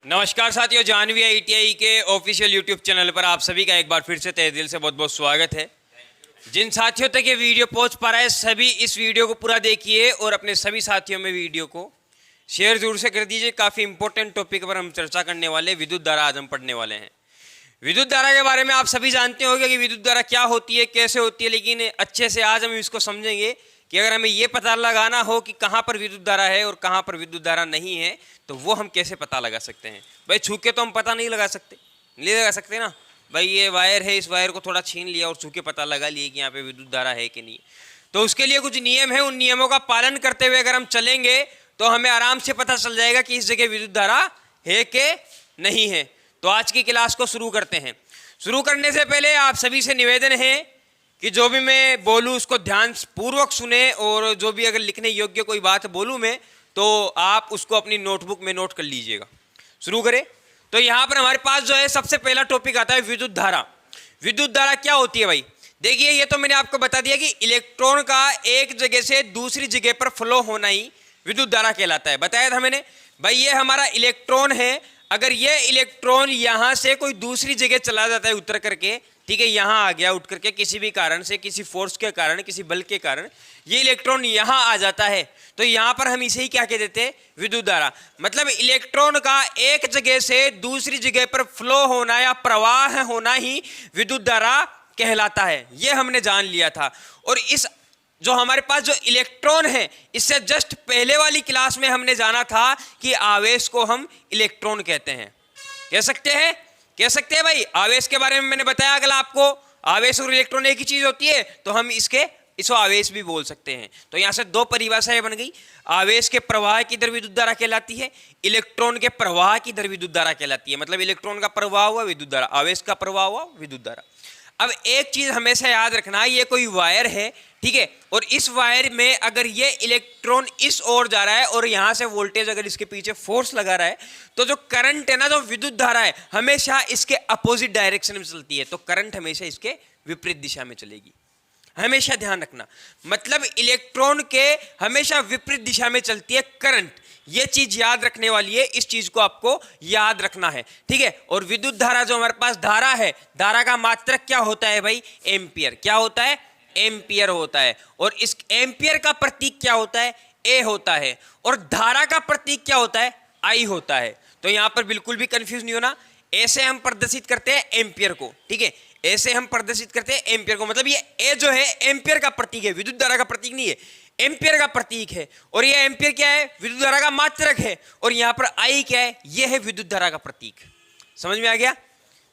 नमस्कार साथियों, जानवी आईटीआई के ऑफिशियल यूट्यूब चैनल पर आप सभी का एक बार फिर से तहे दिल से बहुत बहुत स्वागत है। जिन साथियों तक ये वीडियो पहुंच पा रहा है सभी इस वीडियो को पूरा देखिए और अपने सभी साथियों में वीडियो को शेयर जरूर से कर दीजिए। काफ़ी इंपॉर्टेंट टॉपिक पर हम चर्चा करने वाले विद्युत धारा आज हम पढ़ने वाले हैं। विद्युत धारा के बारे में आप सभी जानते होंगे कि विद्युत धारा क्या होती है, कैसे होती है, लेकिन अच्छे से आज हम इसको समझेंगे कि अगर हमें ये पता लगाना हो कि कहाँ पर विद्युत धारा है और कहाँ पर विद्युत धारा नहीं है तो वो हम कैसे पता लगा सकते हैं। भाई छू के तो हम पता नहीं लगा सकते ना। भाई ये वायर है, इस वायर को थोड़ा छीन लिया और छू के पता लगा लिए कि यहाँ पे विद्युत धारा है कि नहीं। तो उसके लिए कुछ नियम है, उन नियमों का पालन करते हुए अगर हम चलेंगे तो हमें आराम से पता चल जाएगा कि इस जगह विद्युत धारा है कि नहीं है। तो आज की क्लास को शुरू करते हैं। शुरू करने से पहले आप सभी से निवेदन है कि जो भी मैं बोलूँ उसको ध्यान पूर्वक सुने और जो भी अगर लिखने योग्य कोई बात बोलूँ मैं तो आप उसको अपनी नोटबुक में नोट कर लीजिएगा। शुरू करें तो यहाँ पर हमारे पास जो है सबसे पहला टॉपिक आता है विद्युत धारा। विद्युत धारा क्या होती है भाई? देखिए ये तो मैंने आपको बता दिया कि इलेक्ट्रॉन का एक जगह से दूसरी जगह पर फ्लो होना ही विद्युत धारा कहलाता है। बताया था मैंने भाई ये हमारा इलेक्ट्रॉन है, अगर ये इलेक्ट्रॉन यहाँ से कोई दूसरी जगह चला जाता है उतर करके, ठीक है, यहाँ आ गया उठ करके किसी भी कारण से, किसी फोर्स के कारण, किसी बल के कारण ये इलेक्ट्रॉन यहाँ आ जाता है तो यहाँ पर हम इसे ही क्या कह देते हैं? विद्युत धारा। मतलब इलेक्ट्रॉन का एक जगह से दूसरी जगह पर फ्लो होना या प्रवाह होना ही विद्युत धारा कहलाता है। ये हमने जान लिया था। और इस जो हमारे पास जो इलेक्ट्रॉन है इससे जस्ट पहले वाली क्लास में हमने जाना था कि आवेश को हम इलेक्ट्रॉन कहते हैं। कह सकते हैं भाई। आवेश के बारे में मैंने बताया अगर आपको आवेश और इलेक्ट्रॉन एक ही चीज होती है तो हम इसको आवेश भी बोल सकते हैं। तो यहां से दो परिभाषाएं बन गई। आवेश के प्रवाह की दर विद्युत धारा कहलाती है, इलेक्ट्रॉन के प्रवाह की दर विद्युत धारा कहलाती है। मतलब इलेक्ट्रॉन का प्रवाह हुआ विद्युत धारा, आवेश का प्रवाह हुआ विद्युत धारा। अब एक चीज हमेशा याद रखना, ये कोई वायर है, ठीक है, और इस वायर में अगर ये इलेक्ट्रॉन इस ओर जा रहा है और यहां से वोल्टेज अगर इसके पीछे फोर्स लगा रहा है तो जो करंट है ना, जो विद्युत धारा है, हमेशा इसके अपोजिट डायरेक्शन में चलती है। तो करंट हमेशा इसके विपरीत दिशा में चलेगी। हमेशा ध्यान रखना, मतलब इलेक्ट्रॉन के हमेशा विपरीत दिशा में चलती है करंट। ये चीज याद रखने वाली है, इस चीज को आपको याद रखना है, ठीक है। और विद्युत धारा जो हमारे पास धारा है, धारा का मात्रक क्या होता है भाई? एम्पियर। क्या होता है? एम्पियर होता है। और इस एम्पियर का प्रतीक क्या होता है? ए होता है। और धारा का प्रतीक क्या होता है? आई होता है। तो यहां पर बिल्कुल भी कंफ्यूज नहीं होना। ऐसे हम प्रदर्शित करते हैं एम्पियर को, ठीक है, ऐसे हम प्रदर्शित करते हैं एम्पियर को। मतलब ये ए जो है एम्पियर का प्रतीक है, विद्युत धारा का प्रतीक नहीं है, एम्पियर का प्रतीक है। और ये एम्पियर क्या है? विद्युत धारा का मात्रक है। और यहां पर आई क्या है? ये है विद्युत धारा का प्रतीक। समझ में आ गया?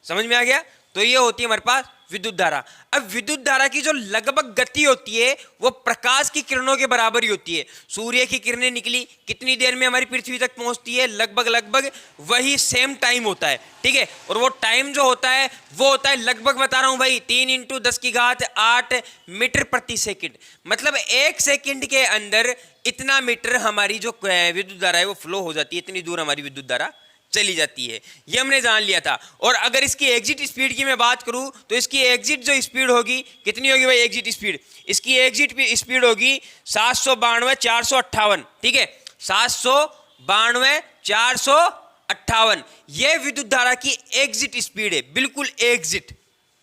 समझ में आ गया? तो ये होती है हमारे पास विद्युत धारा। अब विद्युत धारा की जो लगभग गति होती है वो प्रकाश की किरणों के बराबर ही होती है। सूर्य की किरणें निकली, कितनी देर में हमारी पृथ्वी तक पहुंचती है? लगभग वही सेम टाइम होता है, ठीक है। और वो टाइम जो होता है वो होता है लगभग, बता रहा हूं भाई, 3 × 10⁸ मीटर प्रति सेकंड। मतलब 1 सेकंड के अंदर इतना मीटर हमारी जो विद्युत धारा है वो फ्लो हो जाती है, इतनी दूर हमारी विद्युत धारा चली जाती है। ये हमने जान लिया था। और अगर इसकी एग्जिट स्पीड की मैं बात करूं तो इसकी एग्जिट जो स्पीड होगी कितनी होगी भाई? एग्जिट स्पीड, इसकी एग्जिट स्पीड होगी 792/458, ठीक है, 792/458। ये विद्युत धारा की एग्जिट स्पीड है, बिल्कुल एग्जिट,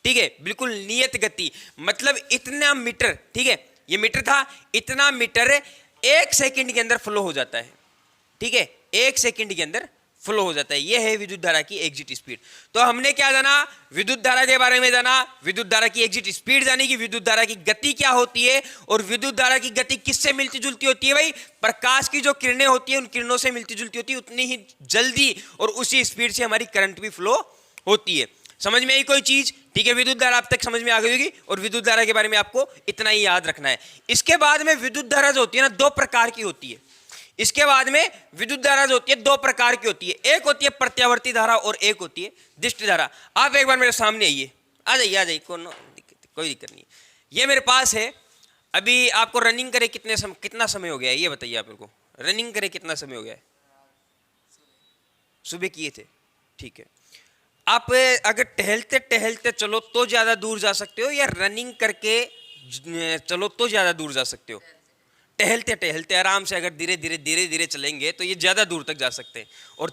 ठीक है, बिल्कुल नियत गति। मतलब इतना मीटर, ठीक है, ये मीटर था, इतना मीटर 1 सेकंड के अंदर फ्लो हो जाता है, ठीक है, 1 सेकंड के अंदर फ्लो हो जाता है। यह है विद्युत धारा की एग्जिट स्पीड। तो हमने क्या जाना? विद्युत धारा के बारे में जाना, विद्युत धारा की एग्जिट स्पीड जानी कि विद्युत धारा की गति क्या होती है। और विद्युत धारा की गति किससे मिलती जुलती होती है भाई? प्रकाश की जो किरणें होती है उन किरणों से मिलती जुलती होती है। उतनी ही जल्दी और उसी स्पीड से हमारी करंट भी फ्लो होती है। समझ में आई कोई चीज? ठीक है, विद्युत धारा अब तक समझ में आ गई होगी। और विद्युत धारा के बारे में आपको इतना ही याद रखना है। इसके बाद में विद्युत धारा जो होती है ना, 2 प्रकार की होती है। इसके बाद में विद्युत धारा जो होती है 2 प्रकार की होती है। एक होती है प्रत्यावर्ती धारा और एक होती है दिष्ट धारा। आप एक बार मेरे सामने आइए, आ जाइए, कोई दिक्कत नहीं। ये मेरे पास है, अभी आपको रनिंग करे कितना समय हो गया है ये बताइए आप मेरे को। रनिंग करे कितना समय हो गया है? सुबह किए थे, ठीक है। आप अगर टहलते टहलते चलो तो ज्यादा दूर जा सकते हो या रनिंग करके चलो तो ज्यादा दूर जा सकते हो? टहलते टहलते आराम से अगर धीरे धीरे चलेंगे तो ये ज़्यादा दूर तक जा सकते हैं। और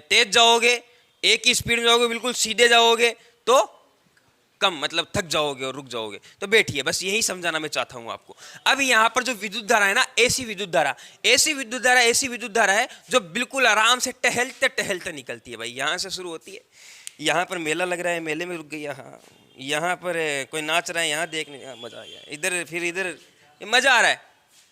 तेज जाओगे, एक ही स्पीड में जाओगे, बिल्कुल सीधे जाओगे तो कम, मतलब थक जाओगे और रुक जाओगे। तो बैठिए, बस यही समझाना मैं चाहता हूं आपको। अब यहाँ पर जो विद्युत धारा है ना, ऐसी विद्युत धारा है जो बिल्कुल आराम से टहलते टहलते निकलती है। भाई यहाँ से शुरू होती है, यहाँ पर मेला लग रहा है, मेले में रुक गई, यहाँ पर कोई नाच रहा है, यहाँ देखने मजा आ गया, इधर फिर इधर, मजा आ रहा है,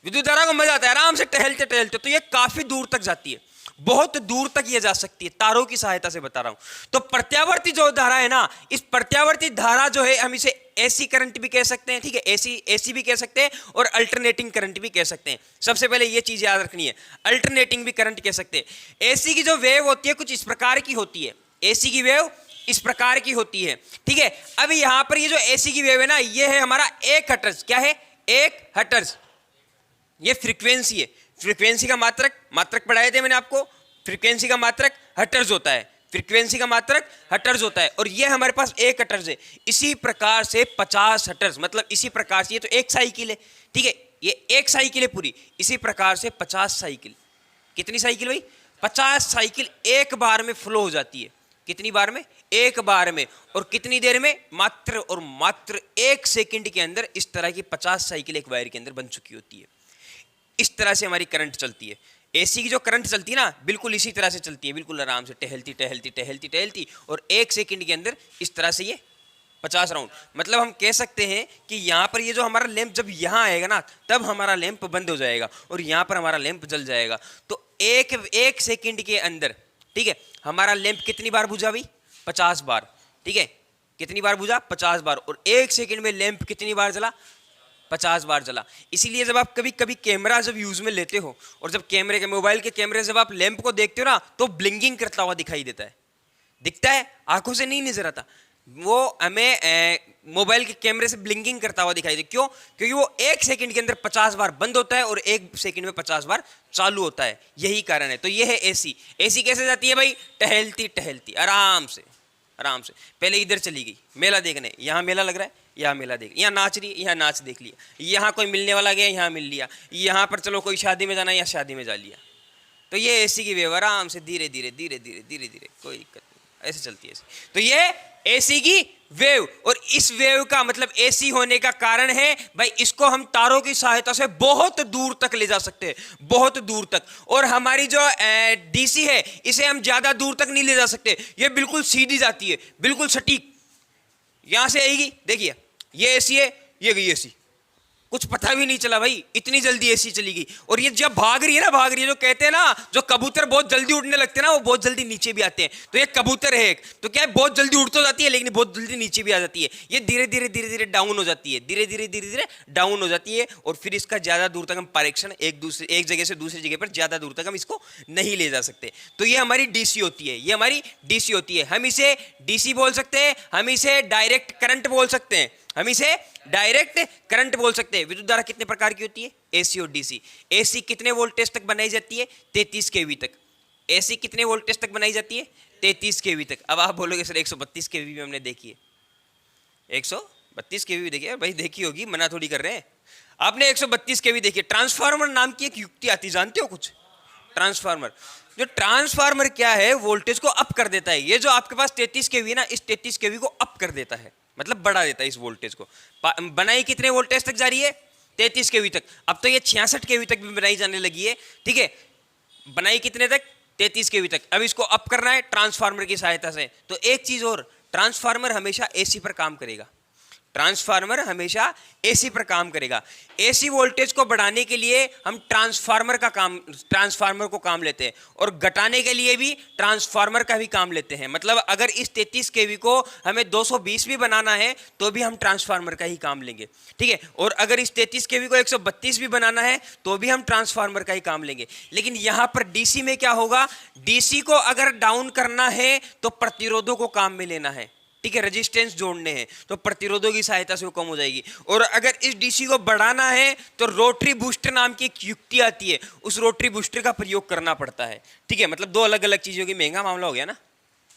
विद्युत धारा को मजा आता है आराम से टहलते टहलते। तो ये काफी दूर तक जाती है, बहुत दूर तक ये जा सकती है, तारों की सहायता से बता रहा हूं। तो प्रत्यावर्ती जो धारा है ना, इस प्रत्यावर्ती धारा जो है हम इसे एसी करंट भी कह सकते हैं, ठीक है, एसी भी कह सकते हैं और अल्टरनेटिंग करंट भी कह सकते हैं। सबसे पहले ये चीज याद रखनी है, अल्टरनेटिंग भी करंट कह सकते हैं। एसी की जो वेव होती है कुछ इस प्रकार की होती है, एसी की वेव इस प्रकार की होती है, ठीक है। अब यहां पर ये जो एसी की वेव है ना, ये है हमारा 1 हर्ट्ज। क्या है? 1 हर्ट्ज। ये फ्रीक्वेंसी है, फ्रीक्वेंसी का मात्रक पढ़ाए थे मैंने आपको, फ्रीक्वेंसी का मात्रक हर्ट्ज होता है, फ्रीक्वेंसी का मात्रक हर्ट्ज होता है। और ये हमारे पास 1 हर्ट्ज है। इसी प्रकार से 50 हर्ट्ज, मतलब इसी प्रकार से, ये तो एक साइकिल है, ठीक है, ये एक साइकिल है पूरी। इसी प्रकार से 50 साइकिल, कितनी साइकिल भाई? 50 साइकिल एक बार में फ्लो हो जाती है। कितनी बार में? एक बार में। और कितनी देर में? मात्र 1 सेकंड के अंदर इस तरह की 50 साइकिल एक वायर के अंदर बन चुकी होती है। इस तरह से हमारी करंट चलती है। एसी की जो करंट चलती है ना, बिल्कुल इसी तरह से चलती है, बिल्कुल आराम से टहलती और 1 सेकंड के अंदर इस तरह से ये 50 राउंड। मतलब हम कह सकते हैं कि यहाँ पर ये जो हमारा लैंप जब यहाँ आएगा ना, तब हमारा लैंप बंद हो जाएगा और यहाँ पर हमारा लैंप जल जाएगा। तो एक सेकंड के अंदर, ठीक है, हमारा लैंप कितनी बार बुझा भाई? 50 बार, ठीक है, कितनी बार बुझा? 50 बार। और 1 सेकंड में लैंप कितनी बार जला? 50 बार जला। इसीलिए जब आप कभी कभी कैमरा जब यूज में लेते हो और जब कैमरे के, मोबाइल के कैमरे जब आप लैंप को देखते हो ना, तो ब्लिंकिंग करता हुआ दिखाई देता है, दिखता है, आंखों से नहीं नजर आता, वो हमें मोबाइल के कैमरे से ब्लिंकिंग करता हुआ दिखाई दे। क्यों? क्योंकि वो 1 सेकंड के अंदर 50 बार बंद होता है और 1 सेकंड में 50 बार चालू होता है, यही कारण है। तो ये है एसी। एसी कैसे जाती है भाई? टहलती आराम से पहले इधर चली गई मेला देखने, यहाँ मेला लग रहा है, यहाँ मेला देख, यहाँ नाच रही है, यहाँ नाच देख लिया, यहाँ कोई मिलने वाला गया, यहाँ मिल लिया, यहाँ पर चलो कोई शादी में जाना है, यहाँ शादी में जा लिया। तो ये एसी की वेव आराम से धीरे धीरे कोई दिक्कत नहीं, ऐसे चलती है। तो ये एसी की वेव, और इस वेव का मतलब एसी होने का कारण है भाई, इसको हम तारों की सहायता से बहुत दूर तक ले जा सकते हैं, बहुत दूर तक। और हमारी जो डीसी है, इसे हम ज्यादा दूर तक नहीं ले जा सकते, ये बिल्कुल सीधी जाती है, बिल्कुल सटीक, यहां से आएगी। देखिए ये एसी है, ये गई एसी, कुछ पता भी नहीं चला भाई, इतनी जल्दी एसी चली गई। और ये जब भाग रही है, जो कहते हैं ना, जो कबूतर बहुत जल्दी उड़ने लगते हैं ना, वो बहुत जल्दी नीचे भी आते हैं। तो ये कबूतर है एक, तो क्या है, बहुत जल्दी उड़ तो जाती है लेकिन बहुत जल्दी नीचे भी आ जाती है। ये धीरे धीरे डाउन हो जाती है, धीरे धीरे डाउन हो जाती है। और फिर इसका ज्यादा दूर तक हम पारेषण एक जगह से दूसरी जगह पर ज्यादा दूर तक हम इसको नहीं ले जा सकते। तो ये हमारी डीसी होती है, ये हमारी डीसी होती है। हम इसे डीसी बोल सकते हैं, हम इसे डायरेक्ट करंट बोल सकते हैं, हम इसे डायरेक्ट करंट बोल सकते हैं। विद्युत धारा कितने प्रकार की होती है? एसी और डीसी। एसी कितने वोल्टेज तक बनाई जाती है? 33 केवी तक। एसी कितने वोल्टेज तक बनाई जाती है? 33 केवी तक। अब आप बोलोगे सर 132 केवी भी हमने देखी है, 132 केवी भी देखी है भाई, देखी होगी, मना थोड़ी कर रहे हैं। आपने 132 केवी देखी। ट्रांसफार्मर नाम की एक युक्ति आती, जानते हो कुछ? ट्रांसफार्मर, जो ट्रांसफार्मर क्या है, वोल्टेज को अप कर देता है। ये जो आपके पास 33 केवी है ना, इस 33 केवी को अप कर देता है, मतलब बढ़ा देता है इस वोल्टेज को। बनाई कितने वोल्टेज तक जा रही है? 33 केवी तक। अब तो ये 66 केवी तक भी बनाई जाने लगी है, ठीक है। बनाई कितने तक? 33 केवी तक। अब इसको अप करना है ट्रांसफार्मर की सहायता से। तो एक चीज और, ट्रांसफार्मर हमेशा एसी पर काम करेगा, ट्रांसफार्मर हमेशा एसी पर काम करेगा। एसी वोल्टेज को बढ़ाने के लिए हम ट्रांसफार्मर को काम लेते हैं, और घटाने के लिए भी ट्रांसफार्मर का भी काम लेते हैं। मतलब अगर इस 33 केवी को हमें 220 भी बनाना है तो भी हम ट्रांसफार्मर का ही काम लेंगे, ठीक है। और अगर इस 33 केवी को 132 भी बनाना है तो भी हम ट्रांसफार्मर का ही काम लेंगे। लेकिन यहां पर डीसी में क्या होगा? डीसी को अगर डाउन करना है तो प्रतिरोधों को काम में लेना है, ठीक है, रेजिस्टेंस जोड़ने हैं, तो प्रतिरोधों की सहायता से वो कम हो जाएगी। और अगर इस डीसी को बढ़ाना है तो रोटरी बूस्टर नाम की एक युक्ति आती है, उस रोटरी बूस्टर का प्रयोग करना पड़ता है, ठीक है। मतलब दो अलग अलग चीजों की, महंगा मामला हो गया ना,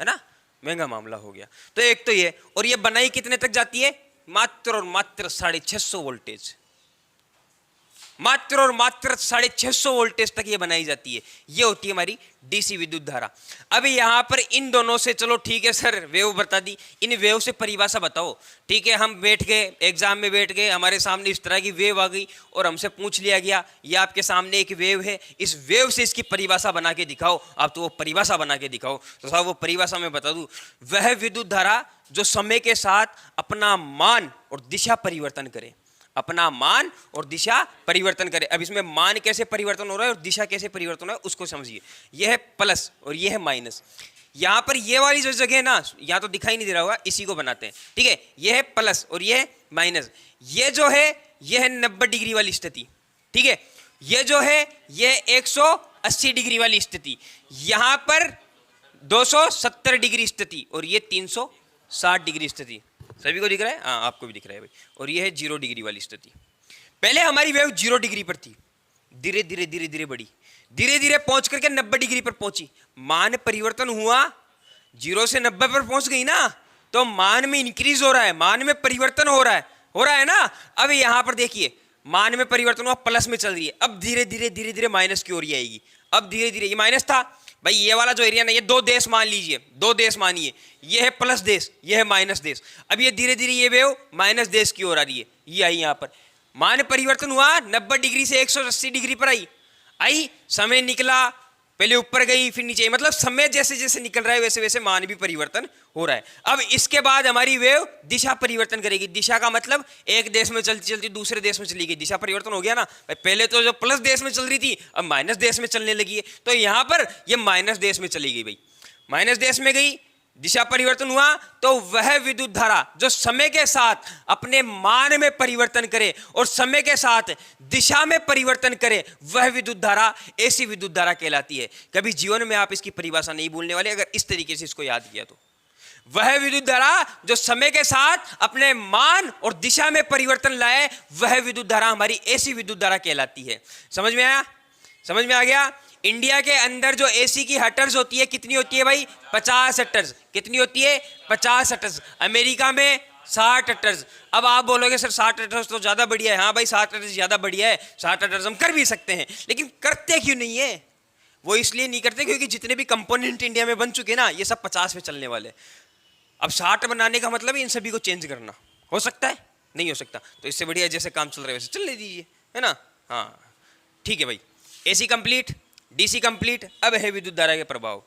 है ना, महंगा मामला हो गया। तो एक तो ये, और ये बनाई कितने तक जाती है? मात्र और मात्र 650 वोल्टेज, मात्र और मात्र 650 वोल्टेज तक ये बनाई जाती है। ये होती है हमारी डीसी विद्युत धारा। अब यहाँ पर इन दोनों से, चलो ठीक है सर वेव बता दी, इन वेव से परिभाषा बताओ। ठीक है, हम बैठ गए एग्जाम में, बैठ गए, हमारे सामने इस तरह की वेव आ गई और हमसे पूछ लिया गया ये आपके सामने एक वेव है, इस वेव से इसकी परिभाषा बना के दिखाओ। आप तो वो परिभाषा बना के दिखाओ। तो साहब वो परिभाषा मैं बता दूं, वह विद्युत धारा जो समय के साथ अपना मान और दिशा परिवर्तन करे, अपना मान और दिशा परिवर्तन करे। अब इसमें मान कैसे परिवर्तन हो रहा है और दिशा कैसे परिवर्तन हो रहा है उसको समझिए। यह है प्लस और यह है माइनस। यहां पर ये वाली जो जगह है ना, यहां तो दिखाई नहीं दे रहा होगा, इसी को बनाते हैं। ठीक है, यह है प्लस और यह है माइनस। ये जो है यह है 90 डिग्री वाली स्थिति। ठीक है, यह जो है यह 180 डिग्री वाली स्थिति, यहां पर 270 डिग्री स्थिति और ये 360 डिग्री स्थिति। सभी को दिख रहा है? हाँ, आपको भी दिख रहा है भाई। और ये है 0 डिग्री वाली स्थिति। पहले हमारी वेव 0 डिग्री पर थी, धीरे धीरे धीरे धीरे बढ़ी, धीरे धीरे पहुंच करके 90 डिग्री पर पहुंची। मान परिवर्तन हुआ, 0 से 90 पर पहुंच गई ना, तो मान में इंक्रीज हो रहा है, मान में परिवर्तन हो रहा है ना। अब यहां पर देखिए, मान में परिवर्तन हुआ, प्लस में चल रही है। अब धीरे धीरे धीरे धीरे माइनस की ओर आएगी। अब धीरे धीरे, ये माइनस था भाई, ये वाला जो एरिया ना, ये 2 देश मान लीजिए, 2 देश मानिए, ये है प्लस देश, ये है माइनस देश। अब ये धीरे धीरे ये वेव माइनस देश की ओर आ रही है, ये आई यहां पर। मान परिवर्तन हुआ, 90 डिग्री से 180 डिग्री पर आई, समय निकला, पहले ऊपर गई फिर नीचे, मतलब समय जैसे जैसे निकल रहा है वैसे वैसे मान भी परिवर्तन हो रहा है। अब इसके बाद हमारी वेव दिशा परिवर्तन करेगी। दिशा का मतलब एक देश में चलती चलती दूसरे देश में चली गई, दिशा परिवर्तन हो गया ना। पहले तो जो प्लस देश में चल रही थी अब माइनस देश में चलने लगी है, तो यहां पर ये माइनस देश में चली गई भाई, माइनस देश में गई, दिशा परिवर्तन हुआ। तो वह विद्युत धारा जो समय के साथ अपने मान में परिवर्तन करे और समय के साथ दिशा में परिवर्तन करे, वह विद्युत धारा ऐसी विद्युत धारा कहलाती है। कभी जीवन में आप इसकी परिभाषा नहीं भूलने वाले अगर इस तरीके से इसको याद किया तो। वह विद्युत धारा जो समय के साथ अपने मान और दिशा में परिवर्तन लाए, वह विद्युत धारा हमारी ऐसी विद्युत धारा कहलाती है। समझ में आया? समझ में आ गया? इंडिया के अंदर जो एसी की हटर्स होती है कितनी होती है भाई? 50 हटर्स। कितनी होती है? 50 हटर्स। अमेरिका में 60 हटर्स। अब आप बोलोगे सर 60 हटर्स तो ज्यादा बढ़िया है। हाँ भाई 60 हटर्स ज्यादा बढ़िया है, 60 हटर्स हम कर भी सकते हैं, लेकिन करते क्यों नहीं है? वो इसलिए नहीं करते क्योंकि जितने भी कंपोनेंट इंडिया में बन चुके ना, ये सब 50 पे चलने वाले। अब 60 बनाने का मतलब इन सभी को चेंज करना हो सकता है? नहीं हो सकता। तो इससे बढ़िया जैसे काम चल रहा है वैसे चलने दीजिए, है ना। हाँ ठीक है भाई, एसी कंप्लीट, डीसी कंप्लीट। अब है विद्युत धारा के प्रभाव।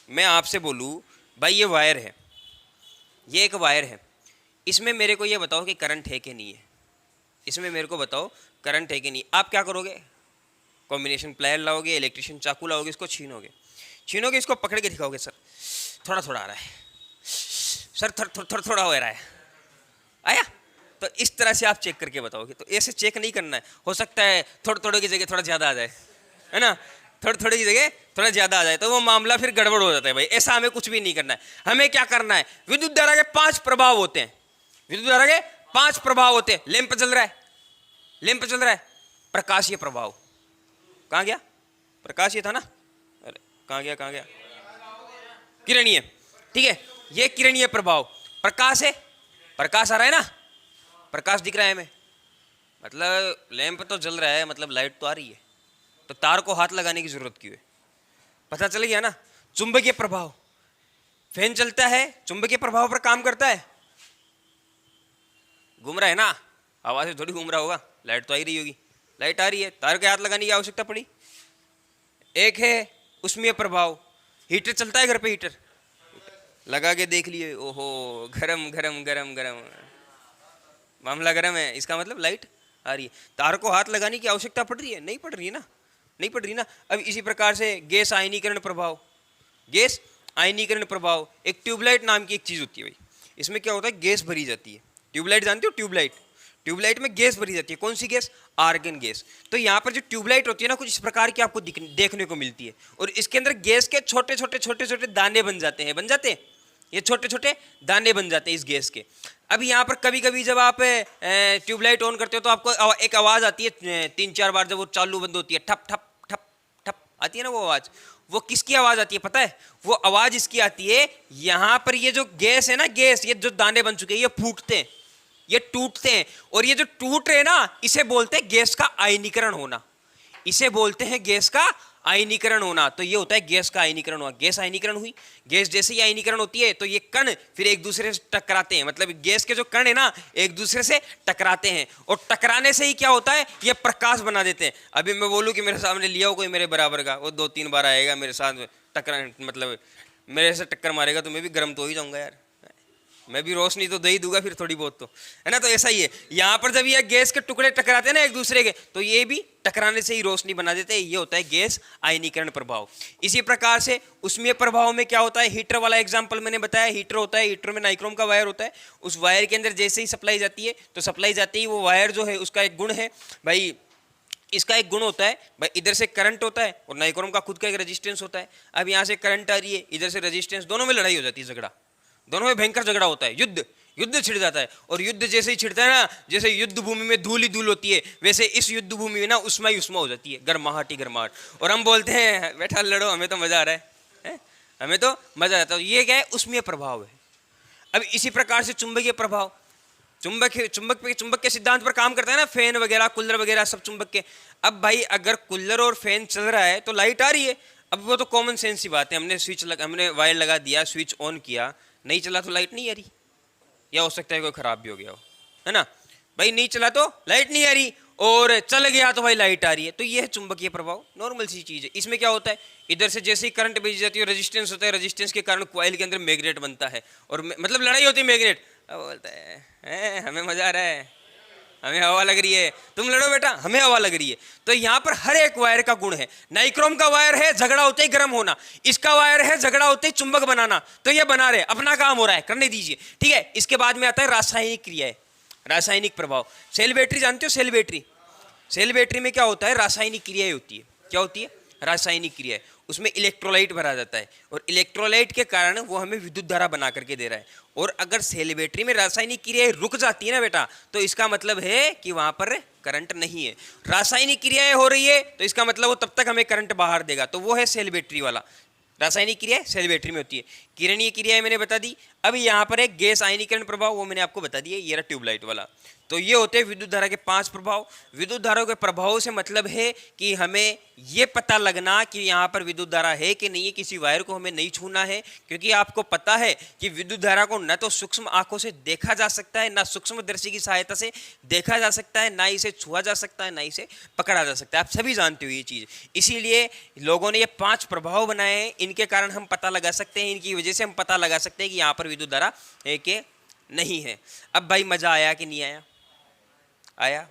मैं आपसे बोलूं भाई ये वायर है, ये एक वायर है, इसमें मेरे को ये बताओ कि करंट है कि नहीं है। इसमें मेरे को बताओ करंट है कि नहीं। आप क्या करोगे? कॉम्बिनेशन प्लायर लाओगे, इलेक्ट्रिशियन चाकू लाओगे, इसको छीनोगे, इसको पकड़ के दिखाओगे सर थोड़ा थोड़ा आ रहा है, सर थोड़ा थोड़ा हो रहा है, आया? तो इस तरह से आप चेक करके बताओगे। तो ऐसे चेक नहीं करना है। हो सकता है थोड़े थोड़े की जगह थोड़ा ज़्यादा आ जाए, है ना, थोड़े थोड़े की जगह थोड़ा ज़्यादा आ जाए तो वो मामला फिर गड़बड़ हो जाता है भाई। ऐसा हमें कुछ भी नहीं करना है। हमें क्या करना है? विद्युत धारा के 5 प्रभाव होते हैं। विद्युत धारा के 5 प्रभाव होते हैं। लैंप चल रहा है, लैंप चल रहा है, प्रकाशीय प्रभाव। कहाँ गया? प्रकाशीय था ना, अरे कहाँ गया? किरणीय। ठीक है, ये किरणीय प्रभाव। प्रकाश है, प्रकाश आ रहा है ना, प्रकाश दिख रहा है हमें, मतलब लैंप तो जल रहा है, मतलब लाइट तो आ रही है, तो तार को हाथ लगाने की जरूरत क्यों है? पता चल गया ना। चुंबकीय प्रभाव, फैन चलता है, चुंबकीय प्रभाव पर काम करता है। घूम रहा है ना, आवाज से थोड़ी घूम रहा होगा, लाइट तो आ ही रही होगी, लाइट आ रही है, तार के हाथ लगाने की आवश्यकता पड़ी। एक है उष्मीय प्रभाव, हीटर चलता है घर पे, हीटर लगा के देख लिए, ओहो गरम गरम गरम गरम, मामला गरम है, इसका मतलब लाइट आ रही है। तार को हाथ लगाने की आवश्यकता पड़ रही है? नहीं पड़ रही ना, नहीं पड़ रही ना। अब इसी प्रकार से गैस आयनीकरण प्रभाव, गैस आयनीकरण प्रभाव। एक ट्यूबलाइट नाम की एक चीज होती है भाई, इसमें क्या होता है? गैस भरी जाती है। ट्यूबलाइट जानते हो? ट्यूबलाइट, ट्यूबलाइट में गैस भरी जाती है। कौन सी गैस? Argon gas. तो यहाँ पर जो ट्यूबलाइट होती है ना, कुछ इस प्रकार की आपको देखने को मिलती है, और इसके अंदर गैस के छोटे छोटे दाने बन जाते हैं, ये छोटे छोटे दाने बन जाते हैं इस गैस के। अब यहाँ पर कभी कभी जब आप ट्यूबलाइट ऑन करते हो तो आपको एक आवाज़ आती है 3-4 बार, जब वो चालू बंद होती है, ठप ठप ठप ठप आती है ना वो आवाज़। वो किसकी आवाज़ आती है पता है? वो आवाज़ इसकी आती है, यहाँ पर ये जो गैस है ना, गैस, ये जो दाने बन चुके हैं ये फूटते हैं, ये टूटते हैं, और ये जो टूट रहे ना इसे बोलते हैं गैस का आयनीकरण होना, इसे बोलते हैं गैस का आयनीकरण होना। तो ये होता है गैस का आयनीकरण हुआ, गैस आयनीकरण हुई। गैस जैसे ही आयनीकरण होती है तो ये कण फिर एक दूसरे से टकराते हैं, मतलब गैस के जो कण है ना एक दूसरे से टकराते हैं, और टकराने से ही क्या होता है, ये प्रकाश बना देते हैं। अभी मैं बोलूं कि मेरे सामने लिया हो कोई मेरे बराबर का, वो 2-3 बार आएगा मेरे साथ टकरा, मतलब मेरे से टक्कर मारेगा तो मैं भी गर्म तो हो ही जाऊंगा यार, मैं भी रोशनी तो दे ही दूंगा फिर थोड़ी बहुत तो, है ना। तो ऐसा ही है, यहाँ पर जब ये गैस के टुकड़े टकराते हैं ना एक दूसरे के, तो ये भी टकराने से ही रोशनी बना देते हैं। ये होता है गैस आयनीकरण प्रभाव। इसी प्रकार से उसमें प्रभाव में क्या होता है, हीटर वाला एग्जांपल मैंने बताया, हीटर होता है, हीटर में नाइक्रोम का वायर होता है, उस वायर के अंदर जैसे ही सप्लाई जाती है तो सप्लाई जाती ही वो वायर जो है उसका एक गुण है भाई, इसका एक गुण होता है भाई, इधर से करंट होता है और नाइक्रोम का खुद का एक रेजिस्टेंस होता है। अब यहाँ से करंट आ रही है, इधर से रेजिस्टेंस, दोनों में लड़ाई हो जाती है, झगड़ा, दोनों में भयंकर झगड़ा होता है, युद्ध छिड़ जाता है। और युद्ध जैसे ही छिड़ता है ना, जैसे युद्ध भूमि में धूल ही धूल होती है, वैसे इस युद्ध भूमि में ना उष्मा ही उष्मा हो जाती है, गर्माहट ही गर्माहट। और हम बोलते हैं बैठा लड़ो, हमें तो मजा आ रहा है, हमें तो मजा आता है। ये क्या है, उष्मीय प्रभाव है। अब इसी प्रकार से चुंबकीय प्रभाव, चुंबक के सिद्धांत पर काम करता है ना, फैन वगैरह कूलर वगैरह सब चुंबक के। अब भाई अगर कूलर और फैन चल रहा है तो लाइट आ रही है, अब वो तो कॉमन सेंस की बात है, हमने वायर लगा दिया, स्विच ऑन किया, नहीं चला तो लाइट नहीं आ रही, या हो सकता है कोई खराब भी हो गया हो, है ना भाई, नहीं चला तो लाइट नहीं आ रही, और चल गया तो भाई लाइट आ रही है। तो ये है चुंबकीय प्रभाव, नॉर्मल सी चीज है। इसमें क्या होता है, इधर से जैसे ही करंट भेजी जाती है, रेजिस्टेंस होता है, रेजिस्टेंस के कारण कॉइल के अंदर मैग्नेट बनता है, और मतलब लड़ाई होती है मैग्नेट। अब बोलता है हमें मजा आ रहा है, हमें हवा लग रही है, तुम लड़ो बेटा, हमें हवा लग रही है। तो यहाँ पर हर एक वायर का गुण है। नाइक्रोम का वायर है झगड़ा होते ही गर्म होना, इसका वायर है झगड़ा होते ही चुंबक बनाना। तो ये बना रहे, अपना काम हो रहा है, करने दीजिए, ठीक है। इसके बाद में आता है रासायनिक क्रिया, रासायनिक प्रभाव। सेल बैटरी जानते हो, सेल बैटरी, सेल बैटरी में क्या होता है, रासायनिक क्रियाएं होती है। क्या होती है, रासायनिक क्रिया, उसमें इलेक्ट्रोलाइट भरा जाता है, और इलेक्ट्रोलाइट के कारण वो हमें विद्युत धारा बना करके दे रहा है। और अगर सेल बैटरी में रासायनिक क्रियाएं रुक जाती है ना बेटा, तो इसका मतलब है कि वहां पर करंट नहीं है। रासायनिक क्रियाएं हो रही है तो इसका मतलब वो तब तक हमें करंट बाहर देगा, तो वो है सेल बैटरी वाला। रासायनिक क्रिया सेल बैटरी में होती है। किरणीय क्रिया मैंने बता दी। अब यहाँ पर एक गैस आयनीकरण प्रभाव, वो मैंने आपको बता दिया, ये रहा ट्यूबलाइट वाला। तो ये होते हैं विद्युत धारा के 5 प्रभाव। विद्युत धारा के प्रभाव से मतलब है कि हमें ये पता लगना कि यहाँ पर विद्युत धारा है कि नहीं है, किसी वायर को हमें नहीं छूना है, क्योंकि आपको पता है कि विद्युत धारा को न तो सूक्ष्म आंखों से देखा जा सकता है, ना सूक्ष्मदर्शी की सहायता से देखा जा सकता है, ना इसे छुआ जा सकता है, ना इसे पकड़ा जा सकता है। आप सभी जानते हो ये चीज़, इसीलिए लोगों ने ये 5 प्रभाव बनाए हैं। इनके कारण हम पता लगा सकते हैं, इनकी वजह से हम पता लगा सकते हैं कि यहाँ पर विद्युत धारा है कि नहीं है। अब भाई मजा आया कि नहीं आया, आया,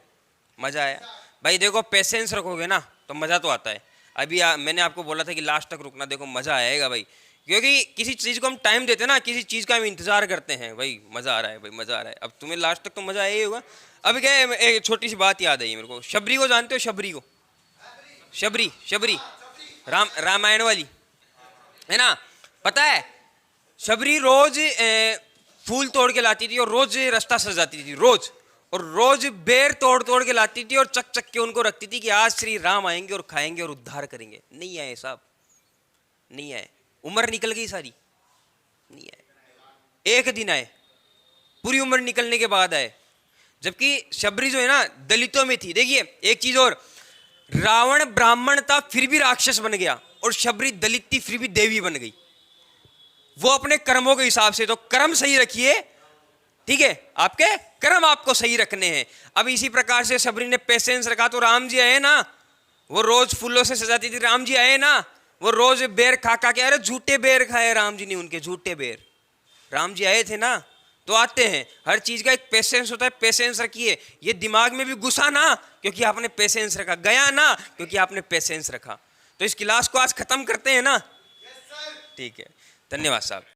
मजा आया भाई। देखो पेशेंस रखोगे ना तो मजा तो आता है। अभी मैंने आपको बोला था कि लास्ट तक रुकना, देखो मजा आएगा भाई, क्योंकि किसी चीज़ को हम टाइम देते हैं ना, किसी चीज़ का हम इंतजार करते हैं, भाई मजा आ रहा है, भाई मजा आ रहा है। अब तुम्हें लास्ट तक तो मजा आया ही होगा। अब क्या है, एक छोटी सी बात याद आई मेरे को, शबरी को जानते हो, शबरी को, शबरी शबरी रामायण वाली, है ना, पता है। शबरी रोज फूल तोड़ के लाती थी और रोज रास्ता सजाती थी, रोज, और रोज बेर तोड़ तोड़ के लाती थी और चक चक के उनको रखती थी कि आज श्री राम आएंगे और खाएंगे और उद्धार करेंगे। नहीं आए साहब, नहीं आए, उम्र निकल गई सारी, नहीं आए। एक दिन आए, पूरी उम्र निकलने के बाद आए। जबकि शबरी जो है ना दलितों में थी। देखिए एक चीज और, रावण ब्राह्मण था फिर भी राक्षस बन गया, और शबरी दलित थी फिर भी देवी बन गई। वो अपने कर्मों के हिसाब से, तो कर्म सही रखिए, ठीक है, आपके कर्म आपको सही रखने हैं। अब इसी प्रकार से शबरी ने पेशेंस रखा तो राम जी आए ना, वो रोज फूलों से सजाती थी, राम जी आए ना, वो रोज बेर खा खा के, अरे झूठे बेर खाए राम जी ने, उनके झूठे बेर, राम जी आए थे ना, तो आते हैं। हर चीज का एक पेशेंस होता है, पेशेंस रखिए। ये दिमाग में भी घुसा ना क्योंकि आपने पेशेंस रखा, गया ना क्योंकि आपने पेशेंस रखा। तो इस क्लास को आज खत्म करते हैं ना, ठीक है, धन्यवाद साहब।